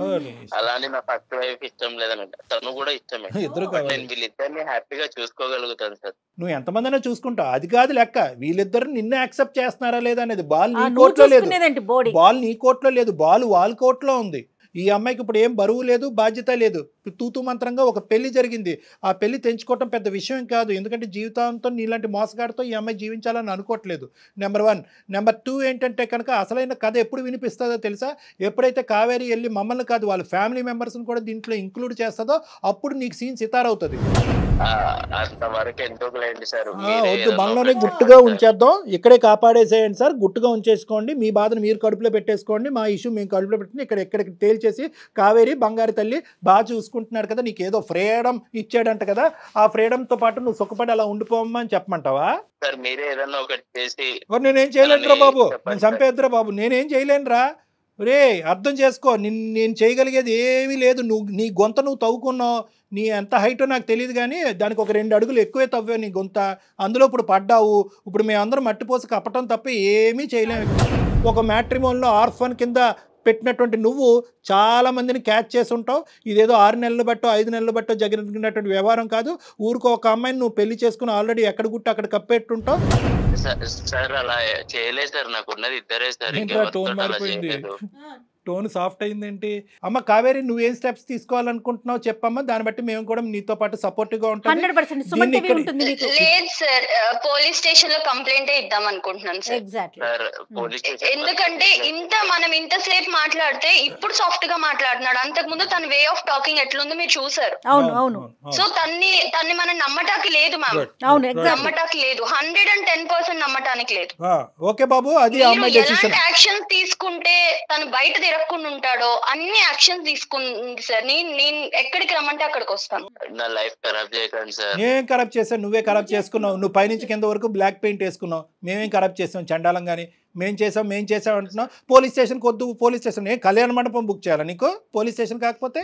అలానే నా ఫస్ట్ వైఫ్ ఇష్టం లేదనంట, తను కూడా ఇష్టమే. ఇద్దరు నేను వీళ్ళిద్దరిని హ్యాపీగా చూసుకోగలుగుతాను సార్. నువ్వు ఎంతమందినా చూసుకుంటావు, అది కాదు లెక్క. వీళ్ళిద్దరు నిన్నే యాక్సెప్ట్ చేస్తున్నారా లేదా అనేది. బాల్ నీ కోర్టులో లేదు, బాల్ నీ కోర్టులో లేదు, బాల్ వాళ్ళ కోర్టులో ఉంది. ఈ అమ్మాయికి ఇప్పుడు ఏం బరువు లేదు, బాధ్యత లేదు. తూతు మంత్రంగా ఒక పెళ్లి జరిగింది, ఆ పెళ్లి తెంచుకోవటం పెద్ద విషయం కాదు. ఎందుకంటే జీవితాంతం నీలాంటి మోసగాడితో ఈ అమ్మాయి జీవించాలని అనుకోవట్లేదు. నెంబర్ 1. నెంబర్ 2 ఏంటంటే కనుక అసలైన కథ ఎప్పుడు వినిపిస్తుందో తెలుసా? ఎప్పుడైతే కావేరి వెళ్ళి మమ్మల్ని కాదు వాళ్ళ ఫ్యామిలీ మెంబర్స్ని కూడా దీంట్లో ఇంక్లూడ్ చేస్తుందో అప్పుడు నీకు సీన్ సితారవుతుంది. అంతవరకు ఎందుకు లేండి సార్, వద్దు, మనలోనే గుట్టుగా ఉంచేద్దాం, ఇక్కడే కాపాడేసేయండి సార్, గుట్టుగా ఉంచేసుకోండి. మీ బాధను మీరు కడుపులో పెట్టేసుకోండి, మా ఇష్యూ మేము కడుపులో పెట్టుకుని ఎక్కడికి తేల్చేసి కావేరి బంగారు తల్లి బాగా చూసుకుంటున్నాడు కదా, నీకు ఏదో ఫ్రీడమ్ ఇచ్చాడంట కదా, ఆ ఫ్రీడమ్తో పాటు నువ్వు సుఖపడి అలా ఉండిపోమ్మా అని చెప్పమంటావా? సార్ మీరే ఏదన్నా ఒకటి చేసి. నేనేం చేయలేనురా బాబు, నేను చంపేద్దురా బాబు, నేనేం చేయలేనురా. రే అర్థం చేసుకో, నేను చేయగలిగేది ఏమీ లేదు. నీ గొంత నువ్వు తవ్వుకున్నావు, నీ ఎంత హైటో నాకు తెలియదు, కానీ దానికి ఒక 2 అడుగులు ఎక్కువే తవ్వావు నీ గొంత. అందులో ఇప్పుడు పడ్డావు, ఇప్పుడు మేమందరం మట్టిపోసి కప్పటం తప్ప ఏమీ చేయలేము. ఒక మ్యాట్రిమోన్లో ఆర్ఫన్ కింద పెట్టినటువంటి నువ్వు చాలా మందిని క్యాచ్ చేసి ఉంటావు. ఇదేదో 6 నెలలు బట్టో 5 నెలలు బట్టో జరిగినటువంటి వ్యవహారం కాదు. ఊరికో ఒక అమ్మాయిని నువ్వు పెళ్లి చేసుకుని ఆల్రెడీ ఎక్కడ గుట్టు అక్కడ కప్పెట్టుంటావు. సార్ అలా చేయలేదు సార్, నాకు ఉన్నది ఇద్దరే సార్. టోన్ మారిపోయింది, టోన్ సాఫ్ట్ అయిందేంటి? అమ్మ కావేరి, నువ్వేం స్టెప్స్ తీసుకోవాలనుకుంటున్నావు చెప్పమ్మా, దాన్ని బట్టి మేము కూడా నీతో పాటు సపోర్టివ్ గా ఉంటాం. లేదు సార్, పోలీస్ స్టేషన్ లో కంప్లైంట్ ఇద్దాం అనుకుంటున్నాను సార్. ఎందుకంటే మనం ఇంతసేపు మాట్లాడితే ఇప్పుడు సాఫ్ట్ గా మాట్లాడుతున్నాడు, అంతకు ముందు తన వే ఆఫ్ టాకింగ్ ఎట్లుందో మీరు చూసారు. సో తన్ని మనం నమ్మటానికి లేదు మ్యామ్, నమ్మటానికి లేదు, 110% నమ్మటానికి లేదు. ఓకే బాబు, అది ఎలాంటి యాక్షన్ తీసుకుంటే తను బయట తిరగకుండా ఉంటాడో అన్ని యాక్షన్ తీసుకుంది సార్. నేను ఎక్కడికి రమ్మంటే అక్కడికి వస్తాను. నా లైఫ్ ఖరాబ్ చేయకండి సార్. నేనేం ఖరాబ్ చేశాను? నువ్వే ఖరాబ్ చేసుకున్నావు. నువ్వు పైనుంచి కింద వరకు బ్లాక్ పెయింట్ వేసుకున్నావు. మేమేం ఖరాబ్ చేసాం? చండాలం కానీ మేం చేసాం అంటున్నావు. పోలీస్ స్టేషన్కి వద్దు, పోలీస్ స్టేషన్ ఏ కళ్యాణ మండపం బుక్ చేయాలా నీకు? పోలీస్ స్టేషన్ కాకపోతే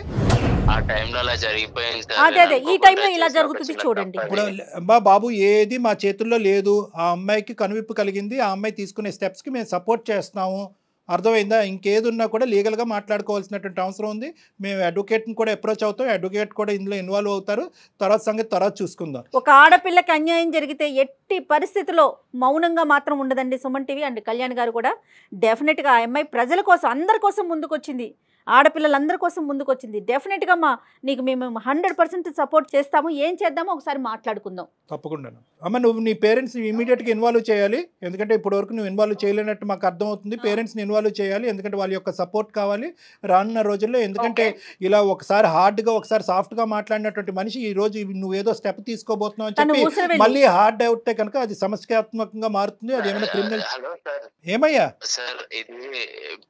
ఆ టైంలో అలా జరిగిపోయింది సార్. అదే ఈ టైంలో ఇలా జరుగుతుంది చూడండి. ఇప్పుడు బాబు ఏది మా చేతుల్లో లేదు. ఆ అమ్మాయికి కనువిప్పు కలిగింది, ఆ అమ్మాయి తీసుకునే స్టెప్స్కి మేము సపోర్ట్ చేస్తున్నాము. అర్థమైందా? ఇంకేది ఉన్నా కూడా లీగల్గా మాట్లాడుకోవాల్సినటువంటి అవసరం ఉంది. మేము అడ్వకేట్ని కూడా అప్రోచ్ అవుతాం, అడ్వకేట్ కూడా ఇందులో ఇన్వాల్వ్ అవుతారు. తర్వాత సంగతి తర్వాత చూసుకుందాం. ఒక ఆడపిల్లకి అన్యాయం జరిగితే ఎట్టి పరిస్థితిలో మౌనంగా మాత్రం ఉండదండి సుమన్ టీవీ అండ్ కళ్యాణ్ గారు కూడా. డెఫినెట్గా ఆ అమ్మాయి ప్రజల కోసం, అందరి కోసం ముందుకొచ్చింది, ఆడపిల్లలందరి కోసం ముందుకొచ్చింది. డెఫినెట్గా నీకు మేము 100% సపోర్ట్ చేస్తాము. ఏం చేద్దామో ఒకసారి మాట్లాడుకుందాం. తప్పకుండా అమ్మ, నువ్వు నీ పేరెంట్స్ ఇమీడియట్గా ఇన్వాల్వ్ చేయాలి. ఎందుకంటే ఇప్పటివరకు నువ్వు ఇన్వాల్వ్ చేయలేనట్టు మాకు అర్థమవుతుంది. పేరెంట్స్ని ఇన్వాల్వ్ చేయాలి, ఎందుకంటే వాళ్ళ యొక్క సపోర్ట్ కావాలి రానున్న రోజుల్లో. ఎందుకంటే ఇలా ఒకసారి హార్డ్గా ఒకసారి సాఫ్ట్గా మాట్లాడినటువంటి మనిషి ఈ రోజు నువ్వేదో స్టెప్ తీసుకోబోతున్నావు అని చెప్పి మళ్ళీ హార్డ్ అవుతే కనుక అది సమస్యాత్మకంగా మారుతుంది. అది ఏమైనా క్రిమినల్. ఏమయ్యా సార్, ఇది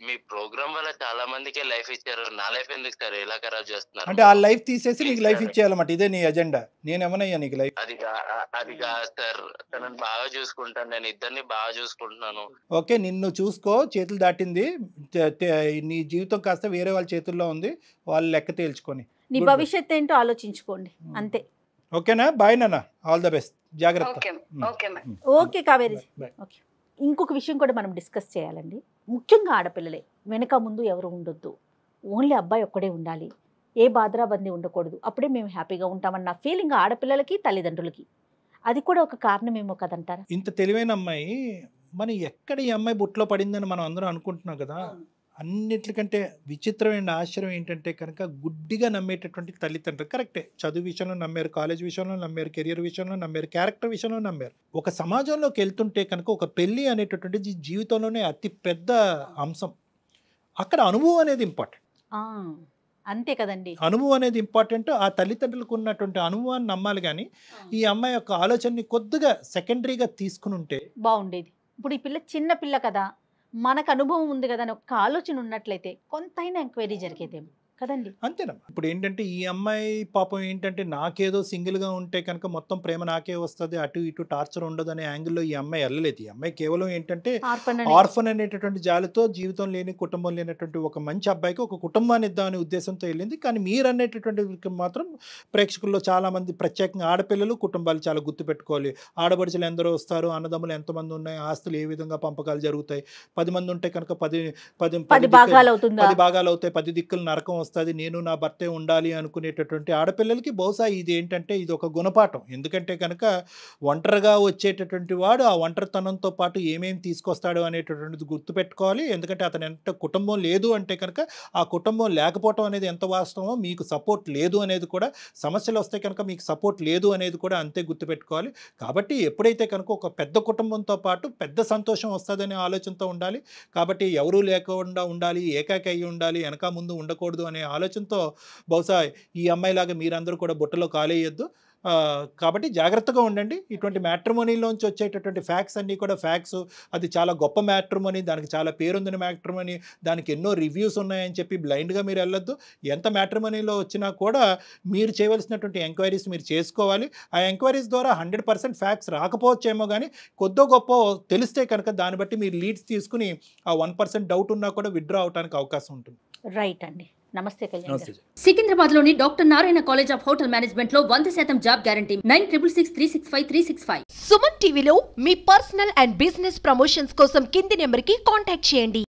మీ ప్రోగ్రామ్ వల్ల చాలా మందికి లైఫ్ ఇచ్చారు, నా లైఫ్ ఎందుకు సార్ ఇలా ఖరాబ్ చేస్తున్నారు? అంటే ఆ లైఫ్ తీసేసి నీకు లైఫ్ ఇచ్చేయాలన్నమాట, ఇదే నీ ఎజెండా. నేనేమనయ్యా నీకు లైఫ్? అది కాదు సార్, తనని బాగా చూసుకుంటాను, నేను ఇద్దరిని బాగా చూసుకుంటున్నాను. ఓకే, నిన్ను చూసుకో, చేతులు దాటింది, నీ జీవితం కాస్త వేరే వాళ్ళ చేతుల్లో ఉంది, వాళ్ళు లెక్క తేల్చుకొని నీ భవిష్యత్తు ఏంటో ఆలోచించుకోండి అంతే. ఓకేనా? బాయ్ నాన్న, ఆల్ ద బెస్ట్, జాగ్రత్త. ఓకే కావేరి. ఓకే, ఇంకొక విషయం కూడా మనం డిస్కస్ చేయాలండి. ముఖ్యంగా ఆడపిల్లలే, వెనక ముందు ఎవరు ఉండొద్దు, ఓన్లీ అబ్బాయి ఒక్కడే ఉండాలి, ఏ బాధరాబందీ ఉండకూడదు, అప్పుడే మేము హ్యాపీగా ఉంటామన్న ఫీలింగ్ ఆడపిల్లలకి తల్లిదండ్రులకి. అది కూడా ఒక కారణమేమో కదంటారా? ఇంత తెలివైన అమ్మాయి మనం ఎక్కడ ఈ అమ్మాయి బుట్లో పడిందని మనం అందరం అనుకుంటున్నాం కదా, అన్నిటికంటే విచిత్రమైన ఆశ్చర్యం ఏంటంటే కనుక గుడ్డిగా నమ్మేటటువంటి తల్లిదండ్రులు. కరెక్టే, చదువు విషయంలో నమ్మారు, కాలేజ్ విషయంలో నమ్మారు, కెరియర్ విషయంలో నమ్మారు, క్యారెక్టర్ విషయంలో నమ్మారు. ఒక సమాజంలోకి వెళ్తుంటే కనుక ఒక పెళ్ళి అనేటటువంటిది జీవితంలోనే అతి పెద్ద అంశం. అక్కడ అనుభవం అనేది ఇంపార్టెంట్. అంతే కదండి, అనుభవం అనేది ఇంపార్టెంట్. ఆ తల్లిదండ్రులకు ఉన్నటువంటి అనుభవాన్ని నమ్మాలి, కానీ ఈ అమ్మాయి యొక్క ఆలోచనని కొద్దిగా సెకండరీగా తీసుకుని ఉంటే బాగుండేది. ఇప్పుడు ఈ పిల్ల చిన్న పిల్ల కదా, మనకు అనుభవం ఉంది కదా అని ఒక ఆలోచన ఉన్నట్లయితే కొంతైనా ఎంక్వైరీ జరిగేదేమో కదండి. అంతేనమ్మా. ఇప్పుడు ఏంటంటే ఈ అమ్మాయి పాపం ఏంటంటే నాకేదో సింగిల్గా ఉంటే కనుక మొత్తం ప్రేమ నాకే వస్తుంది, అటు ఇటు టార్చర్ ఉండదు అనే యాంగిల్లో ఈ అమ్మాయి వెళ్ళలేదు. ఈ అమ్మాయి కేవలం ఏంటంటే ఆర్ఫన్ అనేటటువంటి జాలితో జీవితం లేని, కుటుంబం లేనటువంటి ఒక మంచి అబ్బాయికి ఒక కుటుంబాన్ని ఇద్దామనే ఉద్దేశంతో వెళ్ళింది. కానీ మీరు అనేటటువంటి మాత్రం ప్రేక్షకుల్లో చాలామంది, ప్రత్యేకంగా ఆడపిల్లలు కుటుంబాలు చాలా గుర్తుపెట్టుకోవాలి. ఆడపడుచులు ఎందరో వస్తారు, అన్నదమ్ములు ఎంతమంది ఉన్నాయి, ఆస్తులు ఏ విధంగా పంపకాలు జరుగుతాయి, 10 మంది ఉంటే కనుక 10 భాగాలు అవుతాయి, 10 దిక్కులు నరకం వస్తుంది, నేను నా భర్తే ఉండాలి అనుకునేటటువంటి ఆడపిల్లలకి బహుశా ఇది ఏంటంటే ఇది ఒక గుణపాఠం. ఎందుకంటే కనుక ఒంటరిగా వచ్చేటటువంటి వాడు ఆ ఒంటరితనంతో పాటు ఏమేమి తీసుకొస్తాడు అనేటటువంటిది గుర్తుపెట్టుకోవాలి. ఎందుకంటే అతను ఎంత కుటుంబం లేదు అంటే కనుక ఆ కుటుంబం లేకపోవటం అనేది ఎంత వాస్తవమో, మీకు సపోర్ట్ లేదు అనేది కూడా, సమస్యలు వస్తే కనుక మీకు సపోర్ట్ లేదు అనేది కూడా అంతే గుర్తుపెట్టుకోవాలి. కాబట్టి ఎప్పుడైతే కనుక ఒక పెద్ద కుటుంబంతో పాటు పెద్ద సంతోషం వస్తుందనే ఆలోచనతో ఉండాలి. కాబట్టి ఎవరూ లేకుండా ఉండాలి, ఏకాకి అయ్యి ఉండాలి, వెనక ముందు ఉండకూడదు అనే ఆలోచనతో బహుశా ఈ అమ్మాయిలాగా మీరందరూ కూడా బుట్టలో కాలేయొద్దు. కాబట్టి జాగ్రత్తగా ఉండండి. ఇటువంటి మ్యాట్రిమోనీలోంచి వచ్చేటటువంటి ఫ్యాక్ట్స్ అన్నీ కూడా ఫ్యాక్ట్స్, అది చాలా గొప్ప మ్యాట్రిమోనీ, దానికి చాలా పేరుందని మ్యాట్రిమోనీ, దానికి ఎన్నో రివ్యూస్ ఉన్నాయని చెప్పి బ్లైండ్గా మీరు వెళ్ళొద్దు. ఎంత మ్యాట్రిమోనీలో వచ్చినా కూడా మీరు చేయవలసినటువంటి ఎంక్వైరీస్ మీరు చేసుకోవాలి. ఆ ఎంక్వైరీస్ ద్వారా 100% ఫ్యాక్ట్స్ రాకపోవచ్చేమో, కానీ కొద్దో గొప్ప తెలిస్తే కనుక దాన్ని బట్టి మీరు లీడ్స్ తీసుకుని ఆ 1% డౌట్ ఉన్నా కూడా విత్డ్రా అవడానికి అవకాశం ఉంటుంది. రైట్ అండి. నమస్తే కళ్యాణ్. సికింద్రాబాద్ లోని doctor Narayana college of hotel management లో 100% జాబ్ గ్యారంటీ. 9663653653. సుమన్ టీవీలో మీ పర్సనల్ అండ్ బిజినెస్ ప్రమోషన్స్ కోసం కింది నెంబర్కి కాంటాక్ట్ చేయండి.